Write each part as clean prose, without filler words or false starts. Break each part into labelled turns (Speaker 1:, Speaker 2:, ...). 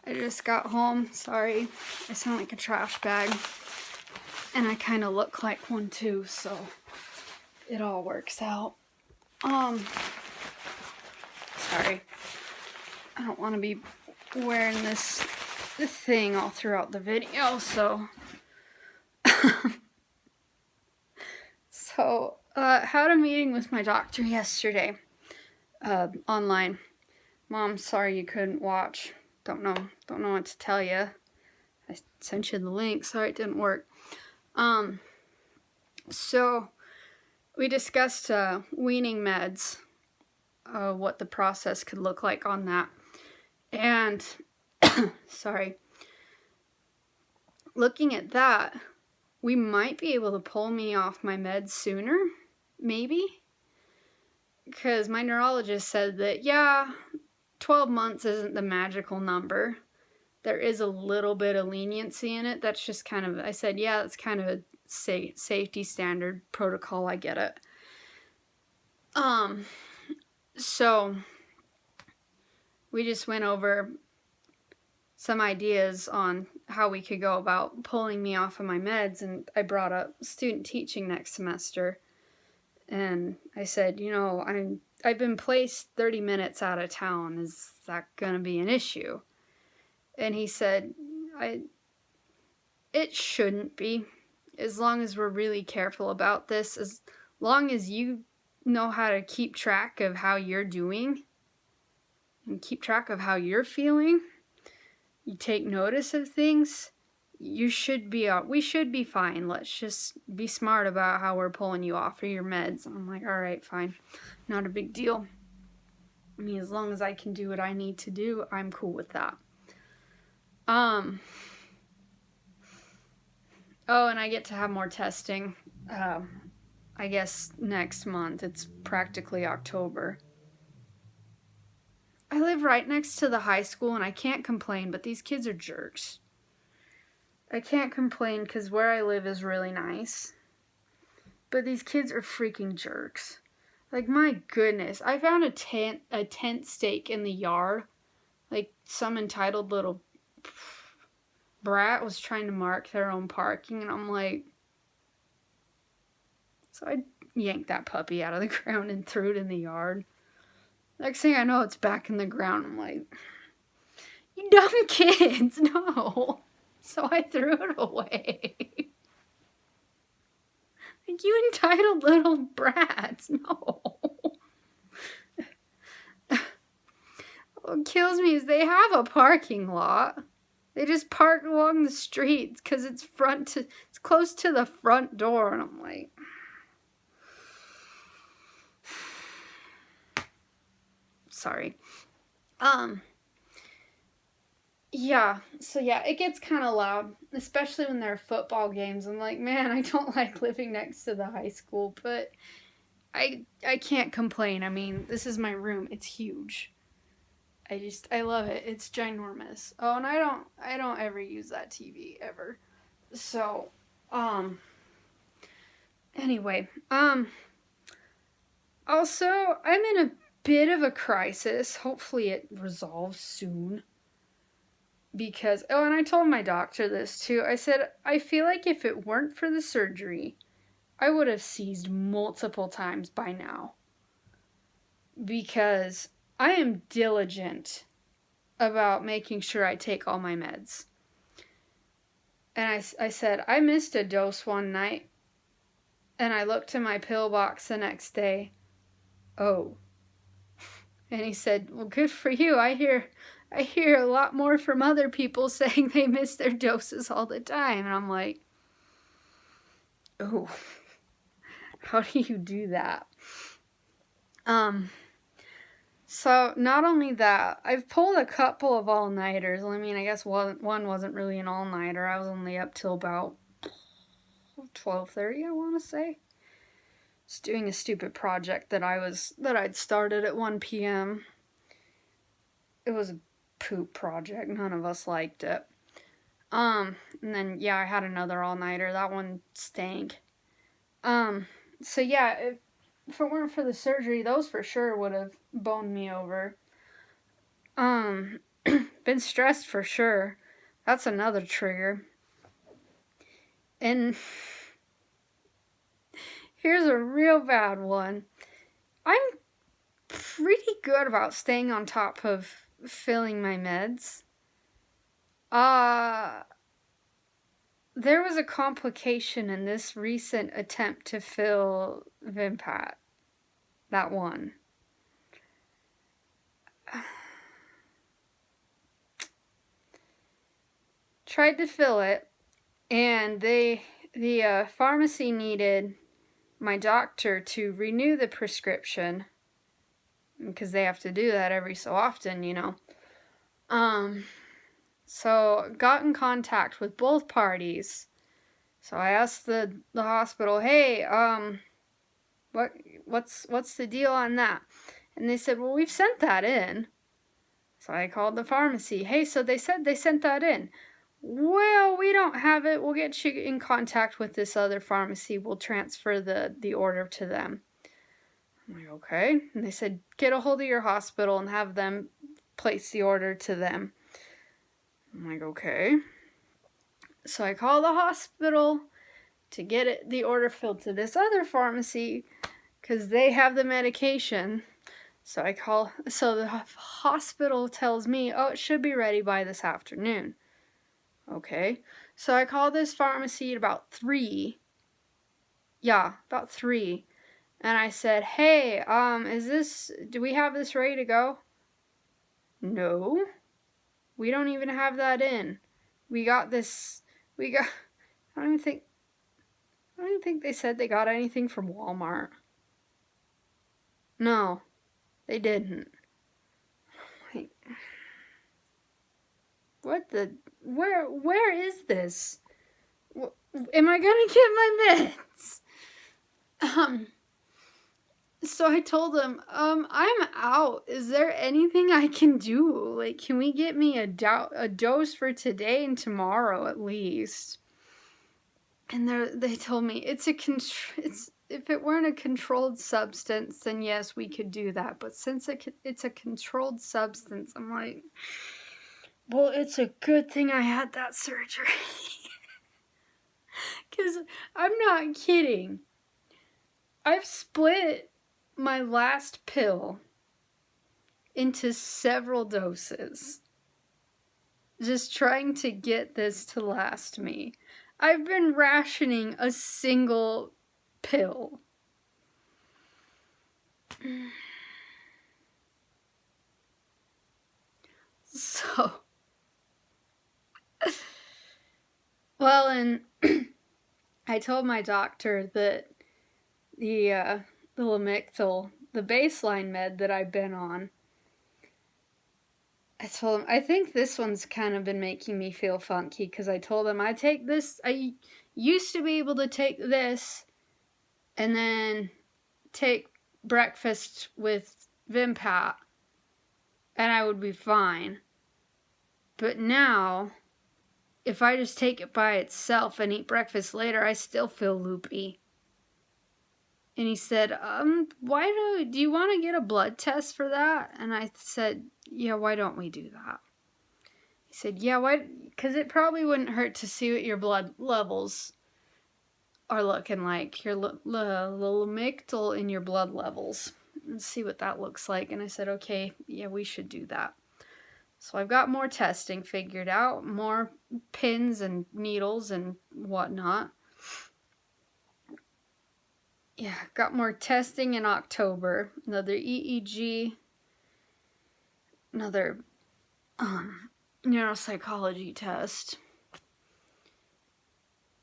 Speaker 1: I just got home. Sorry, I sound like a trash bag. And I kind of look like one too, so it all works out. Sorry. I don't want to be wearing this thing all throughout the video, so... had a meeting with my doctor yesterday, online. Mom, sorry you couldn't watch. Don't know what to tell you. I sent you the link. Sorry it didn't work. So we discussed weaning meds, what the process could look like on that. And sorry, looking at that, we might be able to pull me off my meds sooner, maybe. Because my neurologist said that, yeah, 12 months isn't the magical number. There is a little bit of leniency in it. That's just kind of, I said, yeah, that's kind of a safety standard protocol. I get it. So we just went over some ideas on how we could go about pulling me off of my meds, and I brought up student teaching next semester. And I said, I've been placed 30 minutes out of town. Is that going to be an issue? And he said, it shouldn't be, as long as we're really careful about this, as long as you know how to keep track of how you're doing and keep track of how you're feeling. You take notice of things, we should be fine. Let's just be smart about how we're pulling you off of your meds. I'm like, all right, fine. Not a big deal. I mean, as long as I can do what I need to do, I'm cool with that. Oh, and I get to have more testing. I guess next month. It's practically October. I live right next to the high school, and I can't complain, but these kids are jerks. I can't complain because where I live is really nice. But these kids are freaking jerks. Like, my goodness. I found a tent stake in the yard. Like, some entitled little brat was trying to mark their own parking, and I'm like... So I yanked that puppy out of the ground and threw it in the yard. Next thing I know, it's back in the ground. I'm like, you dumb kids, no. So I threw it away. Like, you entitled little brats, no. What kills me is they have a parking lot. They just park along the streets because it's close to the front door, and I'm like... Sorry. Yeah, so yeah, it gets kind of loud, especially when there are football games. I'm like, man, I don't like living next to the high school, but I can't complain. I mean, this is my room. It's huge. I love it. It's ginormous. Oh, and I don't ever use that TV ever. So, anyway, also, I'm in a bit of a crisis. Hopefully it resolves soon. Because, and I told my doctor this too. I said, I feel like if it weren't for the surgery, I would have seized multiple times by now. Because I am diligent about making sure I take all my meds. And I said, I missed a dose one night. And I looked in my pill box the next day. Oh. And he said, well, good for you. I hear a lot more from other people saying they miss their doses all the time. And I'm like, oh, how do you do that? So not only that, I've pulled a couple of all-nighters. I mean, I guess one wasn't really an all-nighter. I was only up till about 12:30, I want to say. Just doing a stupid project that I'd started at 1 p.m. It was a poop project. None of us liked it. And then, yeah, I had another all-nighter. That one stank. So yeah, if it weren't for the surgery, those for sure would have boned me over. Been stressed for sure. That's another trigger. And here's a real bad one. I'm pretty good about staying on top of filling my meds. There was a complication in this recent attempt to fill Vimpat. That one. Tried to fill it, and the pharmacy needed my doctor to renew the prescription, because they have to do that every so often, you know. So got in contact with both parties. So I asked the hospital, hey, what's the deal on that? And they said, well, we've sent that in. So I called the pharmacy. Hey, so they said they sent that in. Well, we don't have it. We'll get you in contact with this other pharmacy. We'll transfer the order to them. I'm like, okay. And they said, get a hold of your hospital and have them place the order to them. I'm like, okay. So I call the hospital to get the order filled to this other pharmacy because they have the medication. So the hospital tells me, oh, it should be ready by this afternoon. Okay. So I call this pharmacy at about 3. Yeah, about 3. And I said, hey, do we have this ready to go? No. We don't even have that in. I don't even think they said they got anything from Walmart. No, they didn't. Like, where is this? Am I gonna get my meds? So I told them, I'm out. Is there anything I can do? Like, can we get me a dose for today and tomorrow at least? And they told me if it weren't a controlled substance, then yes, we could do that. But since it's a controlled substance, I'm like, well, it's a good thing I had that surgery. Because I'm not kidding. I've split my last pill into several doses, just trying to get this to last me. I've been rationing a single pill. So, well, and I told my doctor that the Lamictal, the baseline med that I've been on, I told him, I think this one's kind of been making me feel funky, because I told him I used to be able to take this and then take breakfast with Vimpat and I would be fine. But now, if I just take it by itself and eat breakfast later, I still feel loopy. And he said, do you want to get a blood test for that? And I said, yeah, why don't we do that? He said, yeah, why? Because it probably wouldn't hurt to see what your blood levels are looking like. Your Lamictal in your blood levels. And see what that looks like. And I said, okay, yeah, we should do that. So I've got more testing figured out. More pins and needles and whatnot. Yeah, got more testing in October. Another EEG. Another neuropsychology test.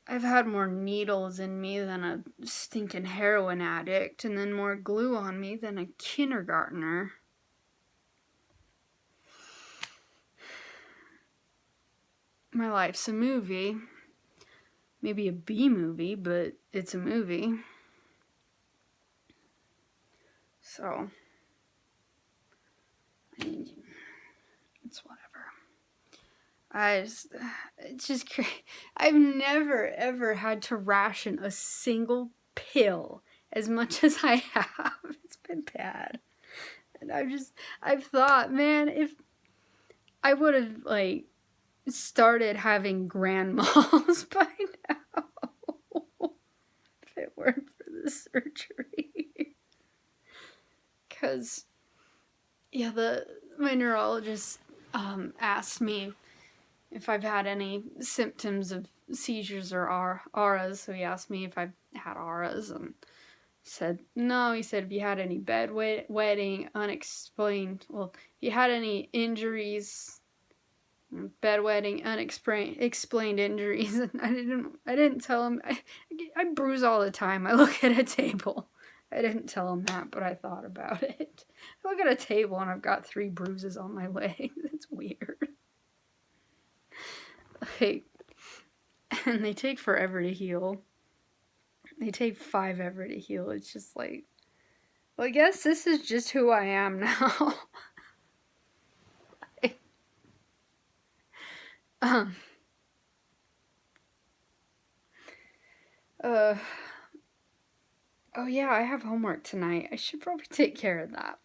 Speaker 1: I've had more needles in me than a stinking heroin addict, and then more glue on me than a kindergartner. My life's a movie. Maybe a B movie, but it's a movie. So, it's whatever. It's just crazy. I've never, ever had to ration a single pill as much as I have. It's been bad. And I've thought, man, I would have, like, started having grand mal by now if it weren't for the surgery. Because, yeah, my neurologist asked me if I've had any symptoms of seizures or auras. So he asked me if I've had auras, and said no. He said, if you had any bedwetting, unexplained, well, if you had any injuries, bedwetting, unexplained injuries, and I didn't tell him. I bruise all the time. I look at a table. I didn't tell him that, but I thought about it. I look at a table and I've got 3 bruises on my leg. That's weird. Like, and they take forever to heal. They take 5 ever to heal. It's just like, well, I guess this is just who I am now. Oh yeah, I have homework tonight. I should probably take care of that.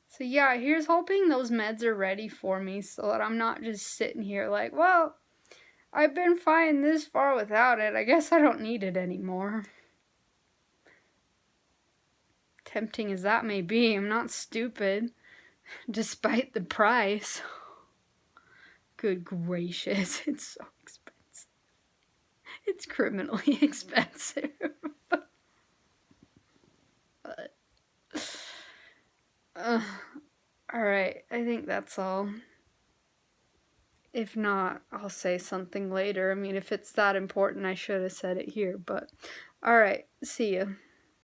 Speaker 1: So yeah, here's hoping those meds are ready for me so that I'm not just sitting here like, well, I've been fine this far without it. I guess I don't need it anymore. Tempting as that may be, I'm not stupid, despite the price. Good gracious, it's so expensive. It's criminally expensive. But, alright, I think that's all. If not, I'll say something later. I mean, if it's that important, I should have said it here, but alright, see ya.